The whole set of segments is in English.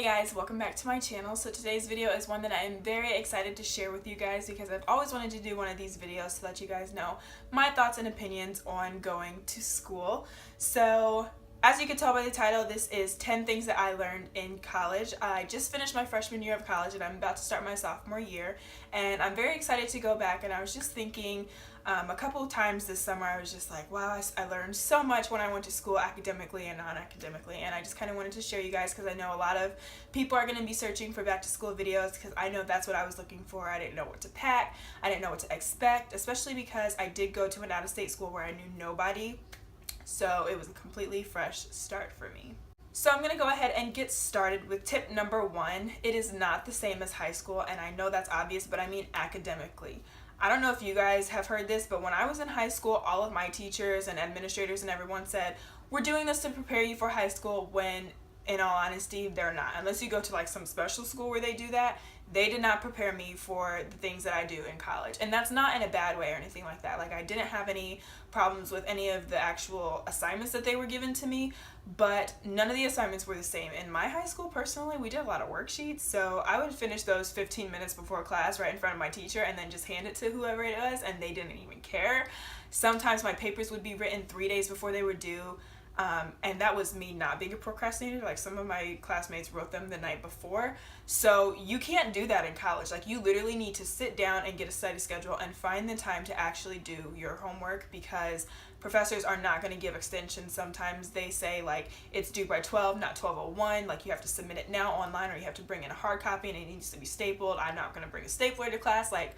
Hey guys, welcome back to my channel. So today's video is one that I am very excited to share with you guys because I've always wanted to do one of these videos to let you guys know my thoughts and opinions on going to school. So as you can tell by the title, this is 10 things that I learned in college. I just finished my freshman year of college and I'm about to start my sophomore year, and I'm very excited to go back. And I was just thinking a couple of times this summer, I was just like, wow, I learned so much when I went to school academically and non-academically, and I just kind of wanted to share you guys because I know a lot of people are going to be searching for back to school videos because I know that's what I was looking for. I didn't know what to pack, I didn't know what to expect, especially because I did go to an out-of-state school where I knew nobody, so it was a completely fresh start for me. So I'm going to go ahead and get started with tip number 1. It is not the same as high school, and I know that's obvious, but I mean academically. I don't know if you guys have heard this, but when I was in high school, all of my teachers and administrators and everyone said, we're doing this to prepare you for high school, when in all honesty, they're not. Unless you go to like some special school where they do that, they did not prepare me for the things that I do in college. And that's not in a bad way or anything like that. Like, I didn't have any problems with any of the actual assignments that they were given to me, but none of the assignments were the same. In my high school, personally, we did a lot of worksheets, so I would finish those 15 minutes before class right in front of my teacher and then just hand it to whoever it was, and they didn't even care. Sometimes my papers would be written 3 days before they were due. And that was me not being a procrastinator. Like, some of my classmates wrote them the night before. So you can't do that in college. Like, you literally need to sit down and get a study schedule and find the time to actually do your homework, because professors are not going to give extensions. Sometimes they say like it's due by 12, not 12:01. Like, you have to submit it now online, or you have to bring in a hard copy and it needs to be stapled. I'm not going to bring a stapler to class. Like,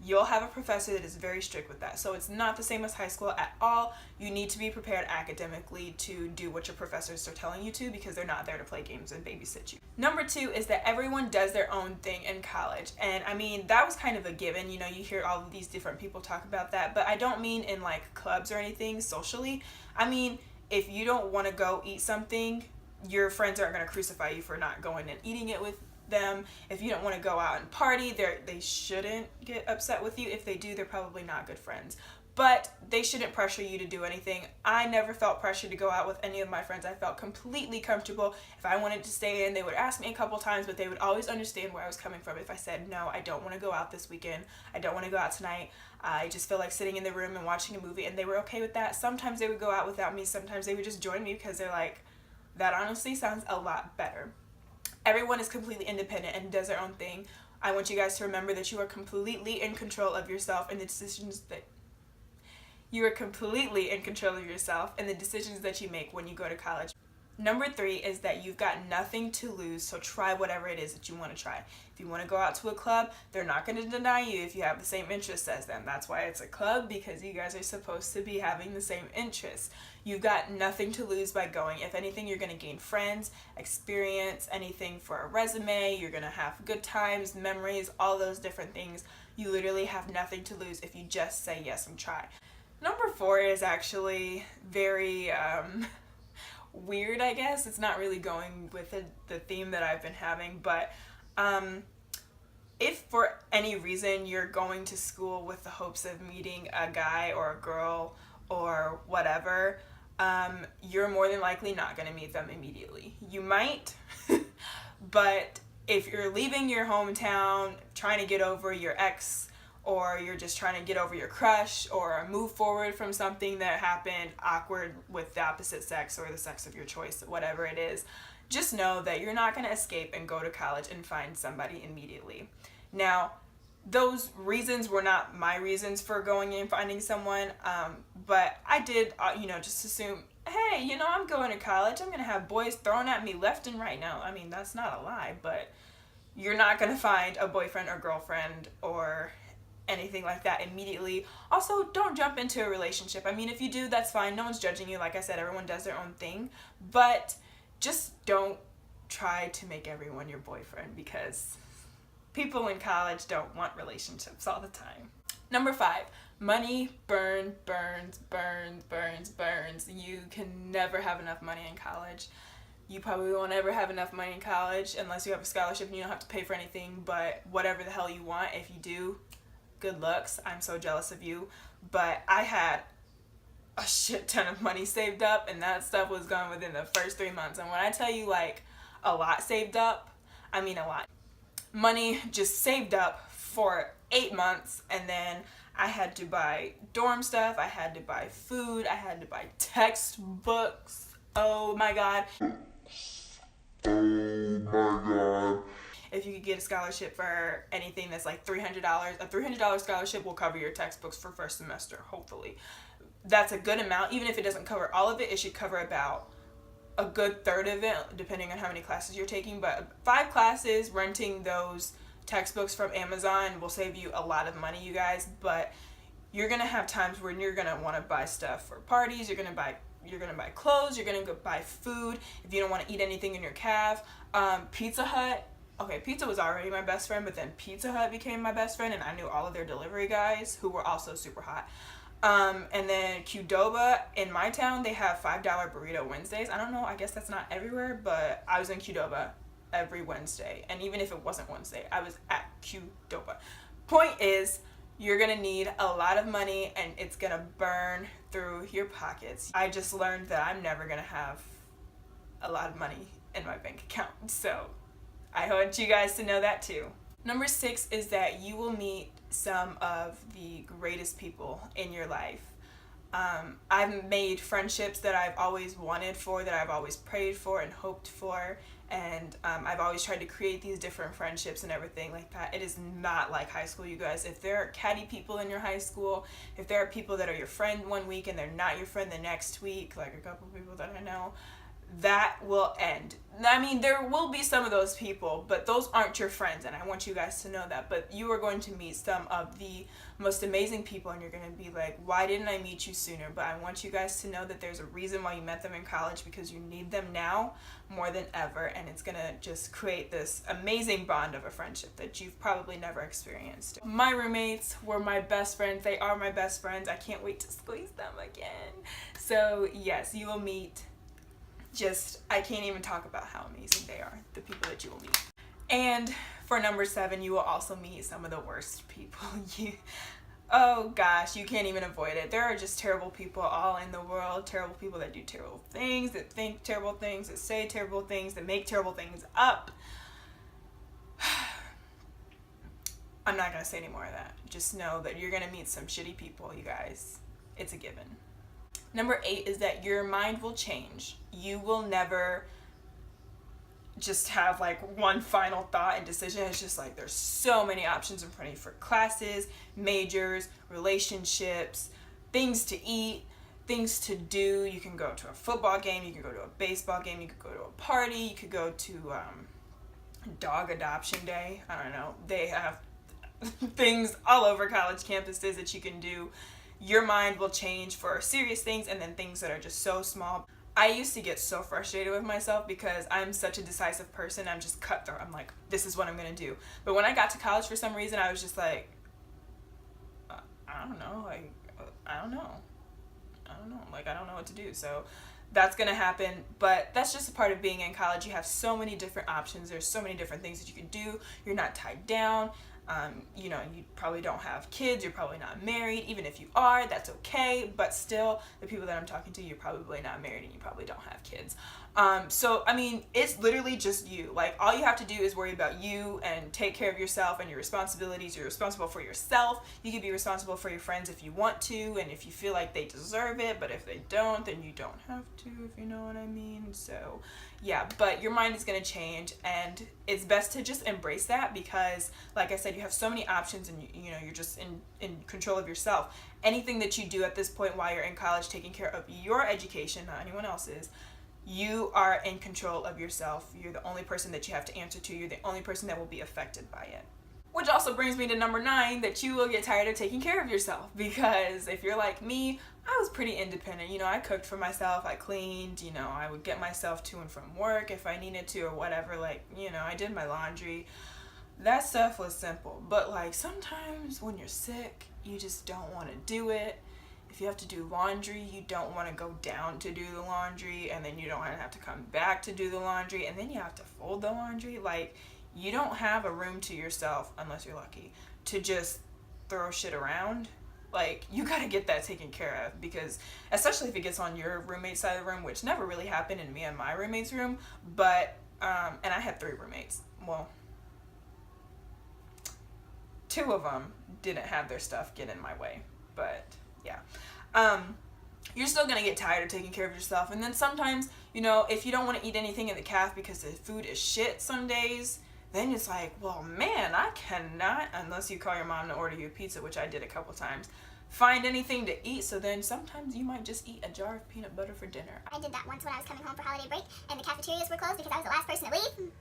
you'll have a professor that is very strict with that. So it's not the same as high school at all. You need to be prepared academically to do what your professors are telling you to, because they're not there to play games and babysit you. Number 2 is that everyone does their own thing in college. And I mean, that was kind of a given. You know, you hear all of these different people talk about that, but I don't mean in like clubs or anything socially. I mean, if you don't want to go eat something, your friends aren't going to crucify you for not going and eating it with them. If you don't want to go out and party, they shouldn't get upset with you. If they do, they're probably not good friends. But they shouldn't pressure you to do anything. I never felt pressure to go out with any of my friends. I felt completely comfortable. If I wanted to stay in, they would ask me a couple times, but they would always understand where I was coming from. If I said, no, I don't want to go out this weekend, I don't want to go out tonight, I just feel like sitting in the room and watching a movie, and they were okay with that. Sometimes they would go out without me. Sometimes they would just join me because they're like, that honestly sounds a lot better. Everyone is completely independent and does their own thing. I want you guys to remember that you are completely in control of yourself and the decisions that you make when you go to college. Number 3 is that you've got nothing to lose, so try whatever it is that you want to try. If you want to go out to a club, they're not going to deny you if you have the same interests as them. That's why it's a club, because you guys are supposed to be having the same interests. You've got nothing to lose by going. If anything, you're going to gain friends, experience, anything for a resume. You're going to have good times, memories, all those different things. You literally have nothing to lose if you just say yes and try. Number 4 is actually very weird, I guess. It's not really going with the theme that I've been having, but if for any reason you're going to school with the hopes of meeting a guy or a girl or whatever, you're more than likely not going to meet them immediately. You might, but if you're leaving your hometown trying to get over your ex, or you're just trying to get over your crush, or move forward from something that happened awkward with the opposite sex or the sex of your choice, whatever it is, just know that you're not going to escape and go to college and find somebody immediately. Now, those reasons were not my reasons for going and finding someone, but I did, just assume, hey, I'm going to college, I'm going to have boys thrown at me left and right. Now, I mean, that's not a lie, but you're not going to find a boyfriend or girlfriend or anything like that immediately. Also, don't jump into a relationship. I mean, if you do, that's fine. No one's judging you. Like I said, everyone does their own thing. But just don't try to make everyone your boyfriend, because people in college don't want relationships all the time. Number 5, money burns. You can never have enough money in college. You probably won't ever have enough money in college unless you have a scholarship and you don't have to pay for anything, but whatever the hell you want, if you do, good looks. I'm so jealous of you. But I had a shit ton of money saved up, and that stuff was gone within the first 3 months. And when I tell you, like, a lot saved up, I mean a lot. Money just saved up for 8 months, and then I had to buy dorm stuff, I had to buy food, I had to buy textbooks. Oh my god. Oh my god. If you could get a scholarship for anything that's like $300, a $300 scholarship will cover your textbooks for first semester, hopefully. That's a good amount. Even if it doesn't cover all of it, it should cover about a good third of it, depending on how many classes you're taking. But 5 classes, renting those textbooks from Amazon will save you a lot of money, you guys. But you're gonna have times when you're gonna want to buy stuff for parties. You're gonna buy clothes. You're gonna go buy food if you don't want to eat anything in your calf. Pizza Hut. Okay, pizza was already my best friend, but then Pizza Hut became my best friend, and I knew all of their delivery guys who were also super hot. And then Qdoba, in my town, they have $5 burrito Wednesdays. I don't know, I guess that's not everywhere, but I was in Qdoba every Wednesday. And even if it wasn't Wednesday, I was at Qdoba. Point is, you're gonna need a lot of money, and it's gonna burn through your pockets. I just learned that I'm never gonna have a lot of money in my bank account, so I want you guys to know that too. Number 6 is that you will meet some of the greatest people in your life. I've made friendships that I've always wanted for, that I've always prayed for and hoped for, and I've always tried to create these different friendships and everything like that. It is not like high school, you guys. If there are catty people in your high school, if there are people that are your friend one week and they're not your friend the next week, like a couple people that I know, that will end. I mean, there will be some of those people, but those aren't your friends, and I want you guys to know that. But you are going to meet some of the most amazing people, and you're going to be like, why didn't I meet you sooner? But I want you guys to know that there's a reason why you met them in college, because you need them now more than ever, and it's going to just create this amazing bond of a friendship that you've probably never experienced. My roommates were my best friends. They are my best friends. I can't wait to squeeze them again. So yes, you will meet I can't even talk about how amazing they are, the people that you will meet. And for number 7, you will also meet some of the worst people. Oh gosh, you can't even avoid it. There are just terrible people all in the world, terrible people that do terrible things, that think terrible things, that say terrible things, that make terrible things up. I'm not gonna say any more of that. Just know that you're gonna meet some shitty people, you guys. It's a given. Number 8 is that your mind will change. You will never just have like one final thought and decision. It's just like there's so many options in front of you for classes, majors, relationships, things to eat, things to do. You can go to a football game, you can go to a baseball game, you could go to a party, you could go to dog adoption day. I don't know. They have things all over college campuses that you can do. Your mind will change for serious things and then things that are just so small. I used to get so frustrated with myself because I'm such a decisive person. I'm just cutthroat. I'm like, this is what I'm going to do. But when I got to college, for some reason, I was just like, I don't know. Like, I don't know. Like, I don't know what to do. So that's going to happen. But that's just a part of being in college. You have so many different options. There's so many different things that you can do. You're not tied down. You know, you probably don't have kids, you're probably not married. Even if you are, that's okay, but still, the people that I'm talking to, you're probably not married and you probably don't have kids. So, I mean, it's literally just you. Like, all you have to do is worry about you and take care of yourself and your responsibilities. You're responsible for yourself. You can be responsible for your friends if you want to and if you feel like they deserve it, but if they don't, then you don't have to, if you know what I mean. So, yeah, but your mind is going to change, and it's best to just embrace that because, like I said, you have so many options and, you know, you're just in control of yourself. Anything that you do at this point while you're in college, taking care of your education, not anyone else's, you are in control of yourself. You're the only person that you have to answer to. You're the only person that will be affected by it. Which also brings me to number 9, that you will get tired of taking care of yourself. Because if you're like me, I was pretty independent. You know, I cooked for myself, I cleaned, you know, I would get myself to and from work if I needed to or whatever. Like, you know, I did my laundry. That stuff was simple. But like sometimes when you're sick, you just don't want to do it. If you have to do laundry, you don't want to go down to do the laundry, and then you don't want to have to come back to do the laundry, and then you have to fold the laundry. Like, you don't have a room to yourself, unless you're lucky, to just throw shit around. Like, you gotta get that taken care of, because especially if it gets on your roommate's side of the room, which never really happened in me and my roommate's room, but and I had 3 roommates. well, 2 of them didn't have their stuff get in my way. But yeah, you're still gonna get tired of taking care of yourself. And then sometimes, you know, if you don't want to eat anything in the caf because the food is shit some days, then it's like, well, man, I cannot, unless you call your mom to order you a pizza, which I did a couple times, find anything to eat. So then sometimes you might just eat a jar of peanut butter for dinner. I did that once when I was coming home for holiday break, and the cafeterias were closed because I was the last person to leave.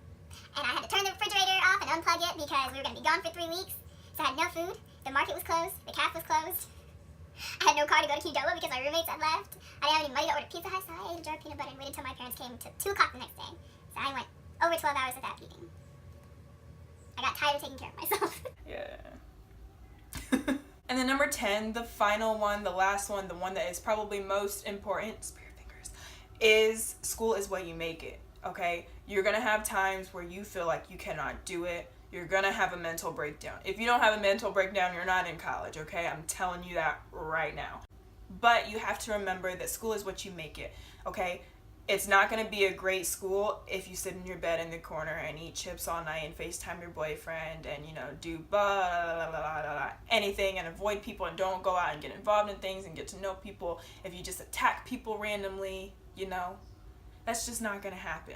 And I had to turn the refrigerator off and unplug it because we were going to be gone for 3 weeks. So I had no food, the market was closed, the caf was closed. I had no car to go to Qdoba because my roommates had left. I didn't have any money to order Pizza Hut, so I ate a jar of peanut butter and waited until my parents came to 2 o'clock the next day. So I went over 12 hours without eating. I got tired of taking care of myself. Yeah. And then number 10, the final one, the last one, the one that is probably most important, spare fingers, is school is what you make it, okay? You're going to have times where you feel like you cannot do it. You're going to have a mental breakdown. If you don't have a mental breakdown, you're not in college, okay? I'm telling you that right now. But you have to remember that school is what you make it, okay? It's not going to be a great school if you sit in your bed in the corner and eat chips all night and FaceTime your boyfriend and, you know, do anything and avoid people and don't go out and get involved in things and get to know people. If you just attack people randomly, you know, that's just not going to happen.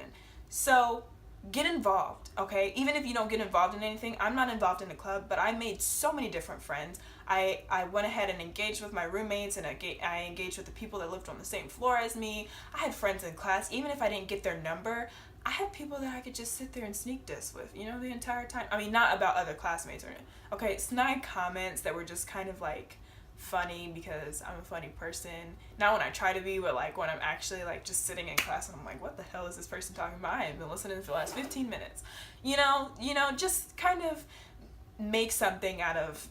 So get involved, okay? Even if you don't get involved in anything, I'm not involved in a club, but I made so many different friends. I went ahead and engaged with my roommates, and I engaged with the people that lived on the same floor as me. I had friends in class. Even if I didn't get their number, I had people that I could just sit there and sneak diss with, you know, the entire time. I mean, not about other classmates or anything. Okay, snide comments that were just kind of like funny because I'm a funny person. Not when I try to be, but like when I'm actually like just sitting in class and I'm like, what the hell is this person talking about? I have been listening for the last 15 minutes. You know, just kind of make something out of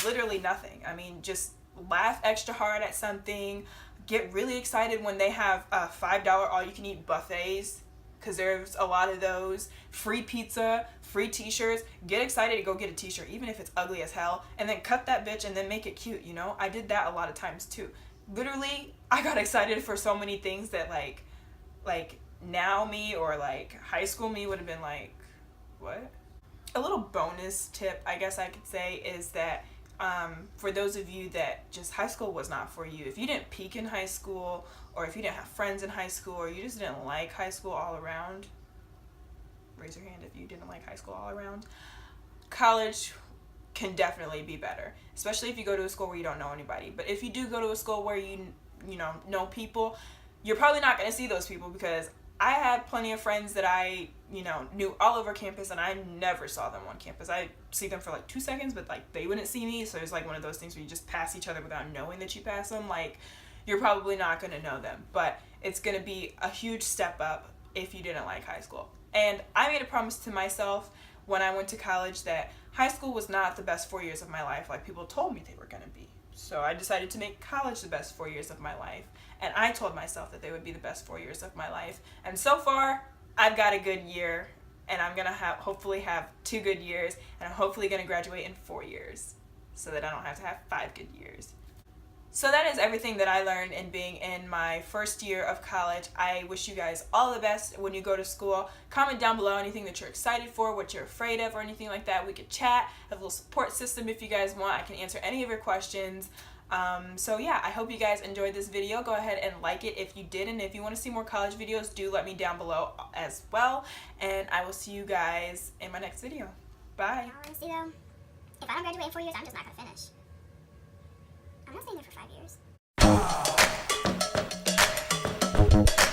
literally nothing. I mean, just laugh extra hard at something. Get really excited when they have $5 all-you-can-eat buffets, because there's a lot of those. Free pizza, free t-shirts. Get excited to go get a t-shirt, even if it's ugly as hell, and then cut that bitch and then make it cute, you know? I did that a lot of times too. Literally, I got excited for so many things that like now me or like high school me would have been like, what? A little bonus tip, I guess I could say, is that for those of you that just high school was not for you, if you didn't peak in high school, or if you didn't have friends in high school, or you just didn't like high school all around, raise your hand if you didn't like high school all around, college can definitely be better, especially if you go to a school where you don't know anybody. But if you do go to a school where you know people, you're probably not going to see those people, because I had plenty of friends that I, knew all over campus, and I never saw them on campus. I see them for like 2 seconds, but like they wouldn't see me. So it's like one of those things where you just pass each other without knowing that you pass them. Like, you're probably not going to know them, but it's going to be a huge step up if you didn't like high school. And I made a promise to myself when I went to college that high school was not the best 4 years of my life like people told me they were going to be. So I decided to make college the best 4 years of my life. And I told myself that they would be the best 4 years of my life. And so far, I've got a good year. And I'm going to hopefully have 2 good years. And I'm hopefully going to graduate in 4 years, so that I don't have to have 5 good years. So that is everything that I learned in being in my first year of college. I wish you guys all the best when you go to school. Comment down below anything that you're excited for, what you're afraid of, or anything like that. We could chat, have a little support system if you guys want. I can answer any of your questions. So yeah, I hope you guys enjoyed this video. Go ahead and like it if you did, and if you want to see more college videos, do let me down below as well. And I will see you guys in my next video. Bye. Honestly though, if I don't graduate in 4 years, I'm just not gonna finish. I'm not staying there for 5 years.